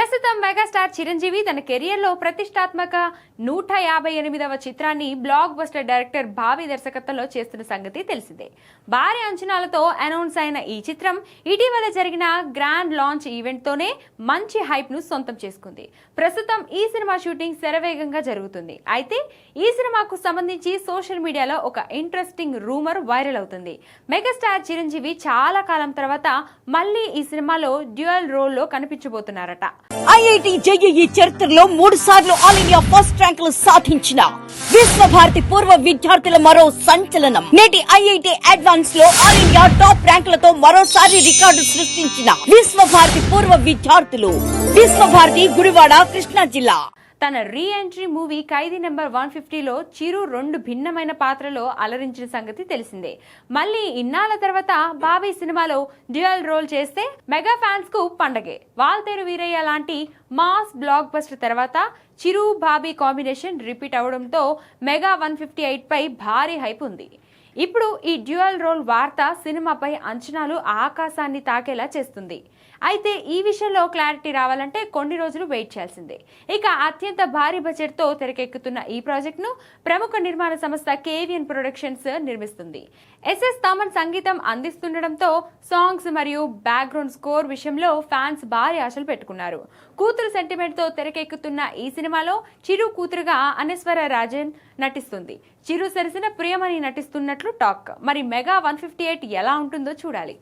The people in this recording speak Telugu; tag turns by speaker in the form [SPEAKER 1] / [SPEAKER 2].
[SPEAKER 1] ప్రస్తుతం మెగాస్టార్ చిరంజీవి తన కెరియర్లో ప్రతిష్టాత్మక 158వ చిత్రాన్ని బ్లాక్ బస్టర్ డైరెక్టర్ భావి దర్శకత్వంలో చేస్తున్న సంగతి తెలిసిందే. భారీ అంచనాలతో అనౌన్స్ అయిన ఈ చిత్రం ఇటీవల జరిగిన గ్రాండ్ లాంచ్ ఈవెంట్తోనే మంచి హైప్ ను సొంతం చేసుకుంది. ప్రస్తుతం ఈ సినిమా షూటింగ్ శరవేగంగా జరుగుతుంది. అయితే ఈ సినిమాకు సంబంధించి సోషల్ మీడియాలో ఒక ఇంట్రెస్టింగ్ రూమర్ వైరల్ అవుతుంది. మెగాస్టార్ చిరంజీవి చాలా కాలం తర్వాత మళ్ళీ ఈ సినిమాలో డ్యూయల్ రోల్లో కనిపించబోతున్నారట.
[SPEAKER 2] ఐఐటి జేఈఈ చరిత్రలో 3 సార్లు ఆల్ ఇండియా ఫస్ట్ ర్యాంకులు సాధించిన విశ్వభారతి పూర్వ విద్యార్థుల మరో సంచలనం. నేటి ఐఐటి అడ్వాన్స్ లో ఆల్ ఇండియా టాప్ ర్యాంకులతో మరోసారి రికార్డు సృష్టించిన విశ్వభారతి పూర్వ విద్యార్థులు. విశ్వభారతి గుడివాడ, కృష్ణా జిల్లా.
[SPEAKER 1] తన రీ ఎంట్రీ మూవీ ఖైదీ నెంబర్ 150లో చిరు 2 భిన్నమైన పాత్రలో అలరించిన సంగతి తెలిసిందే. మళ్ళీ ఇన్నాళ్ల తర్వాత బాబీ సినిమాలో డ్యూయల్ రోల్ చేస్తే మెగా ఫ్యాన్స్ కు పండగే. వాల్తేరు వీరయ్య లాంటి మాస్ బ్లాక్ బస్టర్ తర్వాత చిరు బాబీ కాంబినేషన్ రిపీట్ అవడంతో మెగా 158 పై భారీ హైప్ ఉంది. ఇప్పుడు ఈ డ్యూయల్ రోల్ వార్త సినిమాపై అంచనాలు ఆకాశాన్ని తాకేలా చేస్తుంది. అయితే ఈ విషయంలో క్లారిటీ రావాలంటే కొన్ని రోజులు వెయిట్ చేయాల్సిందే. ఇక అత్యంత భారీ బడ్జెట్ తో తెరకెక్కుతున్న ఈ ప్రాజెక్ట్ ను ప్రముఖ నిర్మాణ సంస్థ కేవిఎన్ ప్రొడక్షన్స్ నిర్మిస్తుంది. ఎస్ఎస్ థమన్ సంగీతం అందిస్తుండటంతో సాంగ్స్ మరియు బ్యాక్గ్రౌండ్ స్కోర్ విషయంలో ఫ్యాన్స్ భారీ ఆశలు పెట్టుకున్నారు. కూతురు సెంటిమెంట్ తో తెరకెక్కుతున్న ఈ సినిమాలో చిరు కూతురుగా అనస్వర రాజన్ నటిస్తుంది. చిరు సరసన ప్రియమణి నటిస్తున్నట్లు టాక్. మరి మెగా 158 ఎలా ఉంటుందో చూడాలి.